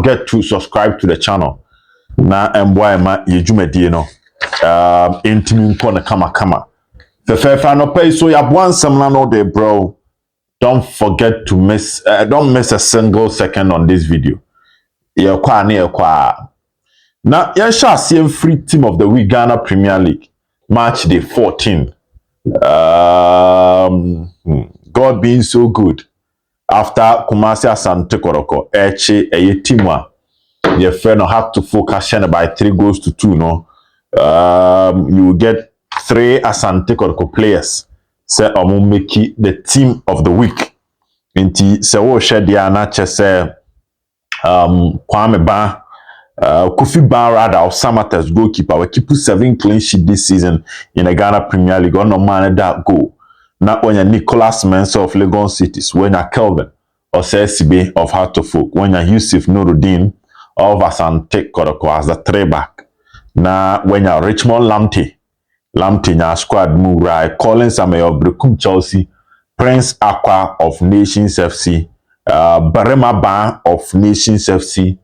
forget to subscribe to the channel. Na emboy ma yejumedie no. Intimi nko na kama. Fefe no pay so ya bwansam na no dey bro. Don't forget to don't miss a single second on this video. Now, Yasha CM free team of the week Ghana Premier League match day 14. God being so good. After Kumasi Asante Kotoko, a team your friend have to focus by 3-2. No, you will get 3 Asante Kotoko players. Say make the team of the week. Inti se wo hwe dia na chese Kwame Ba Kofi Ban rather of Samartex goalkeeper we keep 7 clean sheet this season in the Ghana Premier League on no man that goal. Now when you Nicholas Mensah of Lagos Cities, when you Kelvin or Sibe of Hartlepool, when you Yusuf Nuruddin of Asante Kotoko as the 3-back. Now when you Richmond Lamptey nya squad move right, Collins Ame of Bechem Chelsea, Prince Aqua of Nations FC, Barema Ban of Nations FC,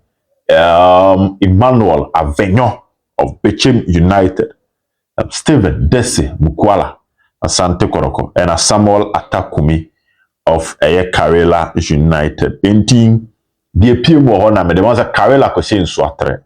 Emmanuel Avenyo of Bechem United, Stephen Desi Mukwala, Asante Kotoko, and Samuel Atakumi of Karela United. Painting the appeal more na me the ones that Karela Koshe in Swatre.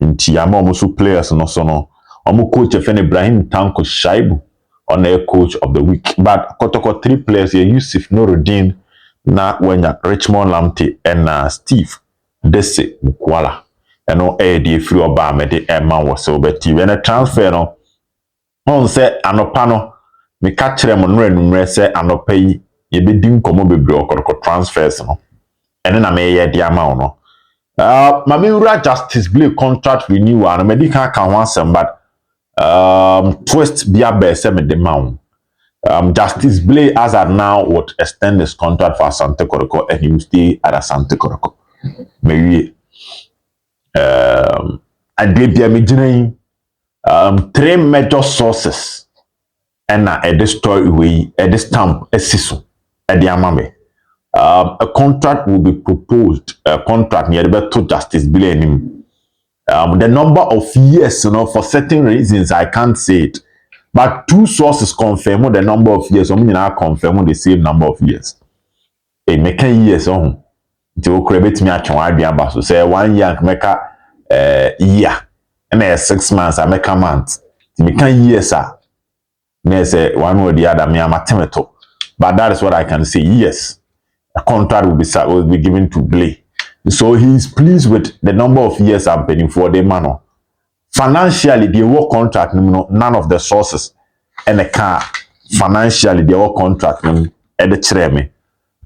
Inti ama omusu players no so no. Omu coach Efen Ibrahim Tanko Shaibu on air coach of the week. But Kotoko 3 players here, Yusuf Nuruddin, na wenya Richmond Lamptey and Steve Dese Mukwala. And no AD free oba me de man was so beti. When a transfer no on say anopano me catch them on renumre say anopai ye be dim komo bebre okoko transfers no. And then I may ye di amount no. Mami ura Justice Blay contract renewal no me di kan wansem but twist bia be se me de mount. Justice Blay as at now would extend his contract for Asante Kotoko and he will stay at Asante Kotoko. Maybe I did the imagining 3 major sources and at this story way at this stamp a season at the amame. A contract will be proposed, a contract near to Justice Blay and him. The number of years, for certain reasons I can't say it. But 2 sources confirm the number of years. I mean, now confirm the same number of years. A make years on. To credit me at your so say 1 year make a year, and 6 months I make a month. Make years, sir. Me say one or the other me am a but that is what I can say. Yes, a contract will be given to Blay. So he is pleased with the number of years I'm paying for the man. Financially, the work contract, none of the sources and the car. Financially, the work contract, at the treme.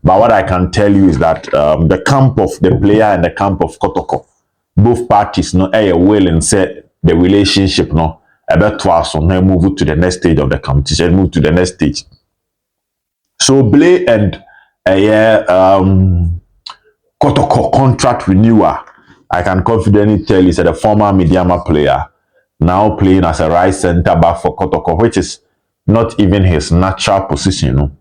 But what I can tell you is that the camp of the player and the camp of Kotoko, both parties, will and say the relationship, about twice, move to the next stage of the competition, move to the next stage. So Blay and Kotoko contract renewal. I can confidently tell you that a former Midiama player now playing as a right center back for Kotoko, which is not even his natural position.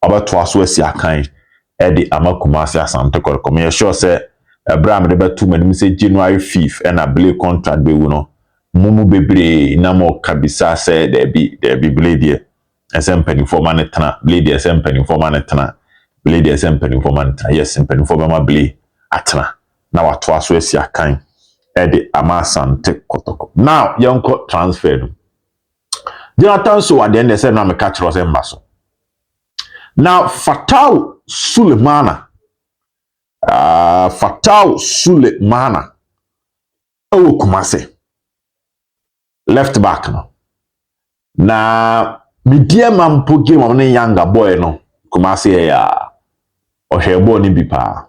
About twice was your kind. Eddie Amakumasi Asante Kotoko. Me sure say Abraham Deba 2 men say January 5th and a Blay contract be Mumu bebre namo kabisa say there be Blay there. SM penny for manetana, Blay there SM penny for manetana, Blay there SM penny for manetana. Yes, SM penny for mama Blay atana. Now what was we see a kind Eddie Asante Kotoko. Now young transfer. Jonathan so at the end they said now me catch us embasso. Now Fatal Sulemana. Oh Kumase. Left back no. Na me dear man po game on a younger boy no. Kumase ya ohebo ni bipa.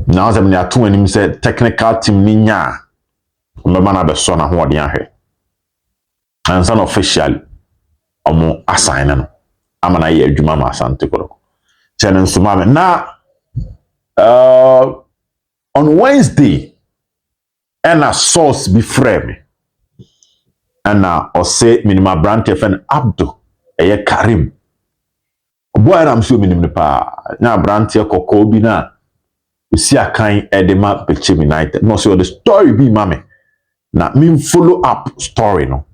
Now them there two and him said technical team ninya. Remember na be son na ho de ahwe. And son officially omo assign no. Amana ye adwuma ma Asante Kotoko. Chenen sumame na on Wednesday and a source be frame and or say minimum brand FN Abdul Karim. Boy I'm sure minimum pa na brand Koko bi na see a kind edema Bechem United. No, so the story be mammy. Now me follow up story no.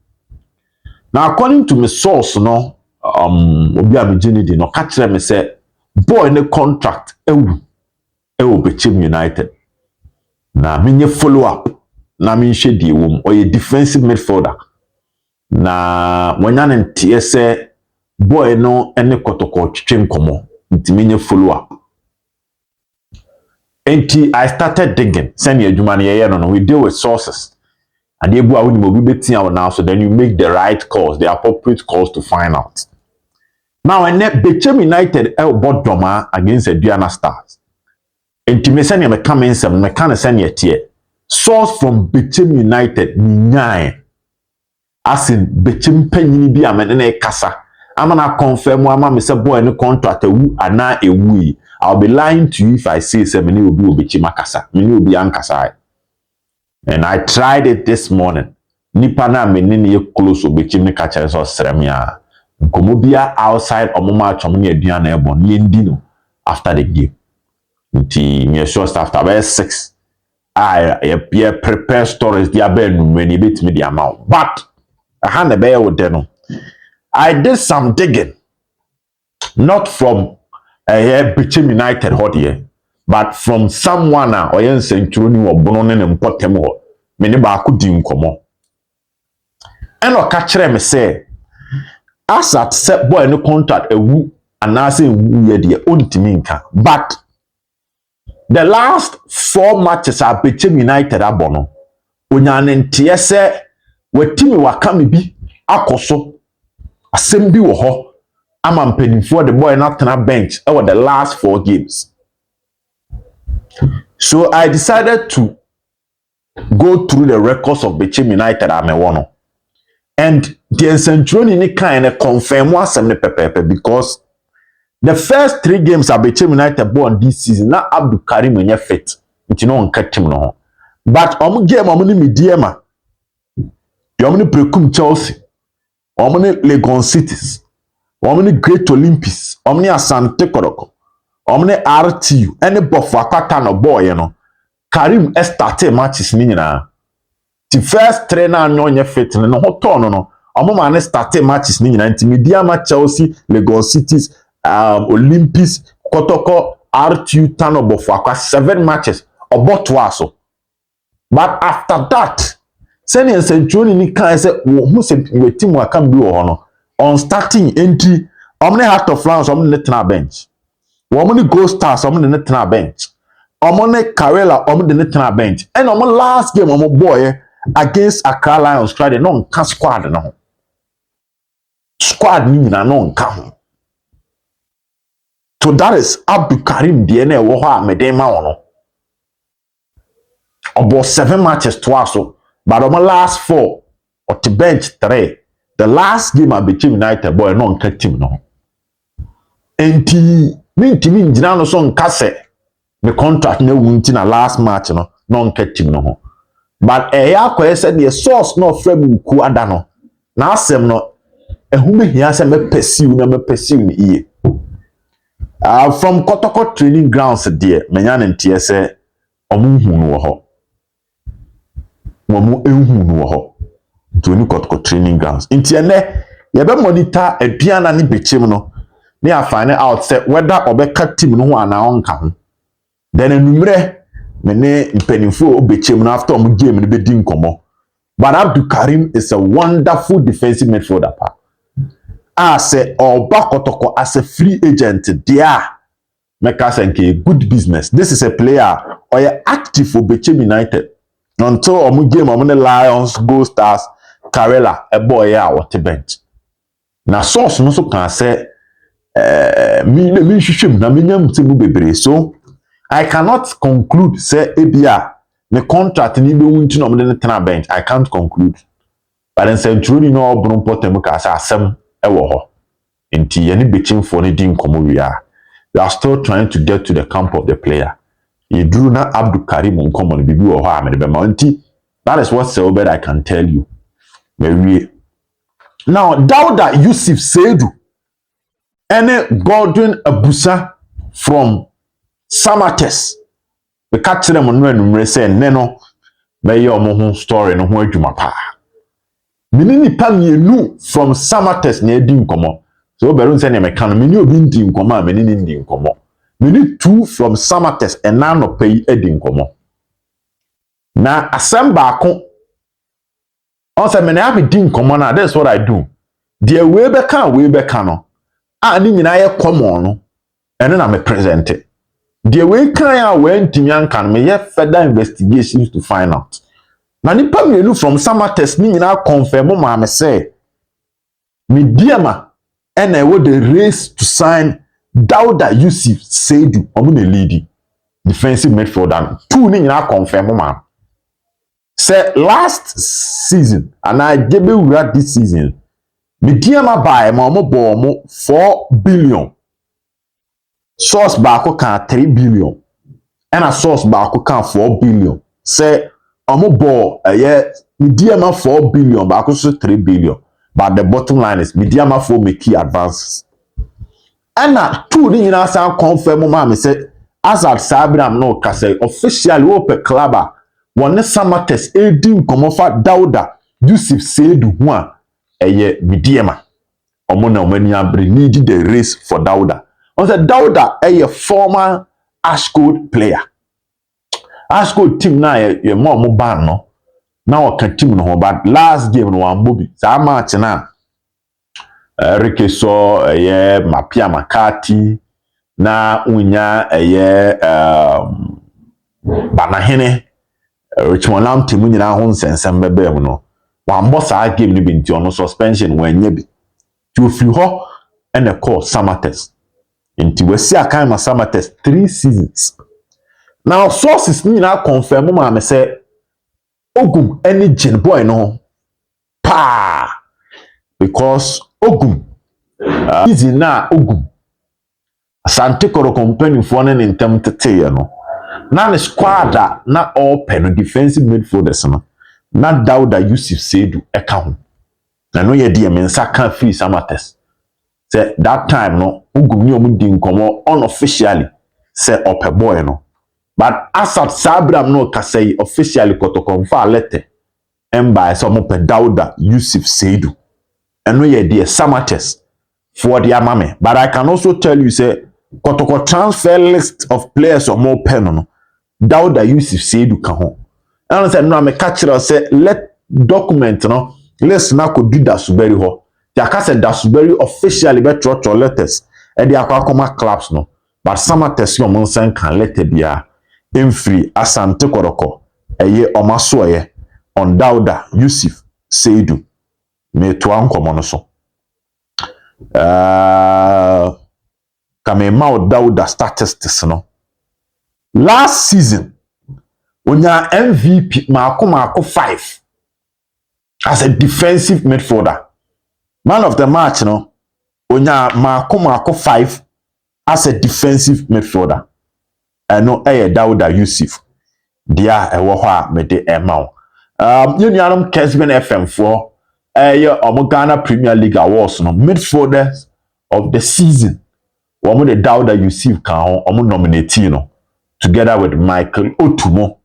Now according to my source no, obi a me gini di no catch them me say boy ne contract ewu Bechem United. Now me nye follow up. Na me nhwe die wom or a defensive midfielder. Na wanya ntie say boy no ene Kotoko twetwe nkomo. Nti me nye follow up. Enti I started digging. Send your adwuma na no we deal with sources. And you go out with beti out now, so then you make the right calls, the appropriate calls to find out. Now and Bechem United bought Doma against Aduana Stars. Enti me send you come in some me can send you tie. Source from Bechem United nyae. As in Bechem penyini bi amene kasa. Amana confirm ama me say boy no contract ewu ana ewu. I'll be lying to you if I say say me will be Bechem akasa. Me will be ankasa. And I tried it this morning. Nipa na me ni ye close to Bechem ne ka kire so sremia. Nkomo bia outside omoma atwom ne aduana e bon ye ndi no after the game. Nti me sure after about 6 I prepare stories dia be nu when you bit me the amount. But I hand the bear with them. I did some digging. Not from Bechem United hot here. But from someone or yen century or bonon and potemo, many baku dim como. And or catch them say, as at set boy no contract a woo and I say woo ye dear own timinka. But the last 4 matches are Bechem United abono. Unyan TSA we team wakami bi akoso assembly wo ho. I'm penning for the boy not on a bench over the last 4 games. So I decided to go through the records of Bechem United at Mewono. And the Centurion in kind of confirm once and pepe because the first 3 games at Bechem United born this season, not Abdul Karim when you fit, which you know on cut him no. But game omni mediama. Omni precum Chelsea, omni Legon Cities, omni Great Olympics, omni Asante Kotoko. Omne RTU any buffer kwata no boy no Karim started matches ni nyina the first trainer anyo fit no ho to no omoma ne started matches ni nyina nti media ma Chelsea Lagos Cities Olympics Kotoko RTU tano buffer kwa 7 matches oboto aso but after that senior century ni kan say who say we team wa kan bi wo no on starting entry omne Heart of France omne net bench Woman Gold Stars, someone in the bench. Omone Karela, on the net bench. And on last game, boy against Accra Lions, tried a non can squad no. Squad mean a non come. So that is Abdul Karim DNA Woha Medema ono. About 7 matches twice, but on my last 4 or the bench 3. The last game I became United boy non cut team no. And Mintimi njina no so nkase me contract na wunti na last match no non ketim no ho but ya kwa said the source no frame ku ada no na asem no ehu behia se me pursue ni iye from Kotoko training grounds there menya ne ntie se omuhu no ho mo ehu no ho to ni Kotoko training grounds ntie ne ye be monitor aduana ni Bechem no me I find out say whether obeka team no ho ana onka ho then enumre me ne mpanimfo Bechem no after om game no be di nkomo but Abdul Karim is a wonderful defensive midfielder say Oba Kotoko as a free agent there make us a good business. This is a player or active for Bechem United until om game om the Lions Gold Stars Karela a boy out the bench na source no so can say me shishim na menyam timu bebre so I cannot conclude say ebia the contract ni be wunti no the tena bench. I can't conclude but in century no obron potem ka say asem e wo ho enti ye ni Bechem for ni din komo we are still trying to get to the camp of the player. You drew na Abdul Karim nkomo ni bibi wo ho amede be ma enti that is what Sirobed I can tell you. Maybe now Dauda Seidu and Godwin Abusa from Samartex be catch them on when say neno may your moon story no where you mapa. Minini pam ye nu from Samartex near dim komo. So Berun send me can mini obin dim koma, mini dim komo. Mini two from Samartex and none of pay edim komo. Na assemble kon on say me na be dim komo na that's what I do. The way back no. Ah ni nyina ye common no. Eno na me present it. The way kan ya when timian can me ye further investigations to find out. Na nipa mienu from Samartex ni nyina confirm ma me say me diama ena we the race to sign Dauda Seidu omo na lead defensive midfielder. Two ni nyina confirm ma. Say last season and I gebe wura this season me diama buy ma omo bo omo 4 billion. Source baako kan 3 billion and a source baako kan 4 billion. Say omo ball mediama 4 billion baako so 3 billion. But the bottom line is mediama 4 make key advances. And two ni nyina san confirm ma me say Asante Sabram no ka say officially wo pe club a won Samartex edi nkomo fa Dauda Seidu ho a mediama omo na omani abre need the race for Dauda. On the Dauda a former Ashgold player. Ashgold team na ye mo ban no. Now o kan team no but last game no wan bobi. Sa match na Rike so Mapia Makati na unya Banahene Richmond Lam team nyina ho nsensem bebe mu no. Wan boss a game ni bi nti ono suspension wan nya bi. Ti ofiri ho and a call Samartex. Inti we see a kind of Samartex 3 seasons. Now sources ni na confirm ma me say Ogum any gen boy no pa because Ogum easy na Ogum Asante Kotoko company for an intem tete no na the squad na all pen defensive midfielders no na Dauda Seidu account na no ye die mensa kan free Samartex. Say that time no Ogum ni omu di nkomo unofficially say ope boy no but Asante Sabram no ka say officially Kotoko fa letter emba say omo pe Dauda Seidu eno ye de Samartex for the amame. But I can also tell you say Kotoko transfer list of players omo pen no Dauda Seidu ka ho and say no me catch say let document no let's na ko do that very ho. Yaka said that's very officially be trotro letters e dey akwa clubs no but Samartex your monsen can letter bia free Asante Kotoko eye omasoye on Dauda Seidu me to ankomo no so kame ma Dauda statistics no last season onya MVP maako 5 as a defensive midfielder. Man of the match, no, onya maako 5 as a defensive midfielder. No, Dauda dia ewo ho a me de ema. Unianum Kesben FM4 Ghana Premier League awards no midfielders of the season. Omo de Dauda kan omo nominate no together with Michael Otumo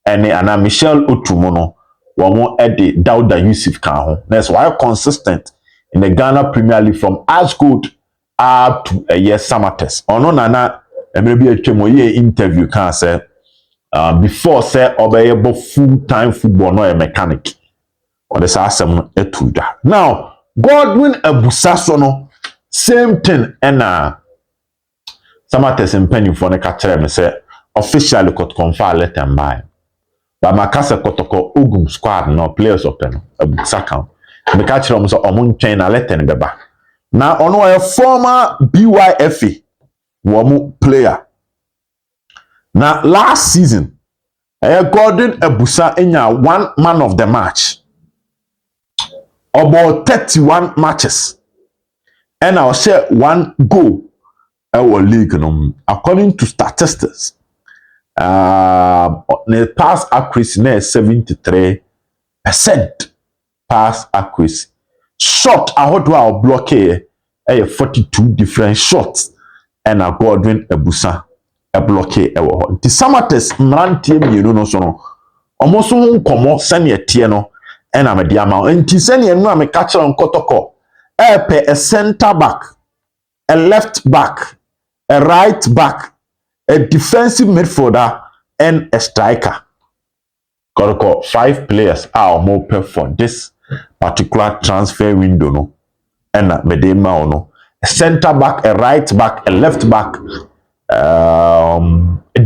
and Ana Michelle Otumo no omo de Dauda kan ho. That's why consistent in the Ghana Premier League from Ashgold up to a year Samartex. Ono nana maybe a chemoye interview can say before say obeyable full-time football no a mechanic. Or the asem etuda. Now Godwin Abusa no same thing and Samartex and penny for the catcher me say officially could confirm let them buy. But my casa Kotoko Ogum squad no players open Abusa count. Me catch them so omun chain a let them beba. Now ono a former BYFA womu player. Now last season Gordon Abusa enya one man of the match. About 31 matches. And I'll share one goal our league according to statistics. The pass accuracy is 73%. Pass accuracy. Shot how do I block 42 different shots and a Godwin Abusa blocky ewo ho nti Samartex mrantie mienu no so no omo so nkomo sane etie no na me dia ma nti sane enu a me ka kire Kotoko pe a center back, a left back, a right back, a defensive midfielder and a striker. Kotoko 5 players are more for this particular transfer window no and me dey ma no a center back, a right back, a left back, a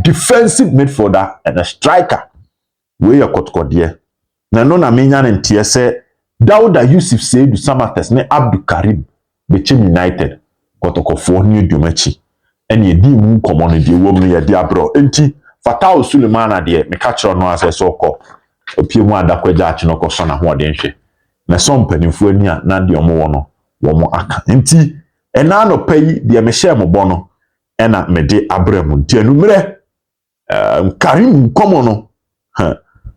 defensive midfielder and a striker. We are Kotoko there. Na no na menya ne ntie se Dauda Seidu Samartex ne Abdul Karim Bechem United Kotoko fo ni dumachi ene edi mu komo no de wom no ye de abro enti Fatao Suleiman de me ka kiro no ase so ko opie mu adakwaja achi no ko so na ho de nhwe na so mpanimfo ani a na de omo wo no wo mo aka enti ena no payi de me hye mo bo no ena me de abrem enti enumere Karim komo no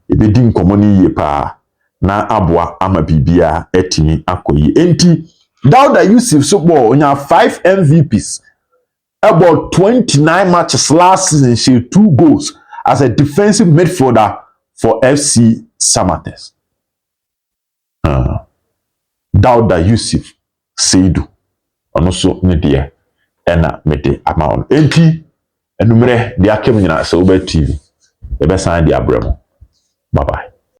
ebedi nkomo ni ye pa na aboa ama bibia etini akoyi enti Dauda so ball onya 5 MVPs about 29 matches last season, she 2 goals as a defensive midfielder for FC Samartex. Dauda Seidu ono so ne de ena mede ama enti enumere de akem nyina se Ubet TV e be san de abramo. Bye bye.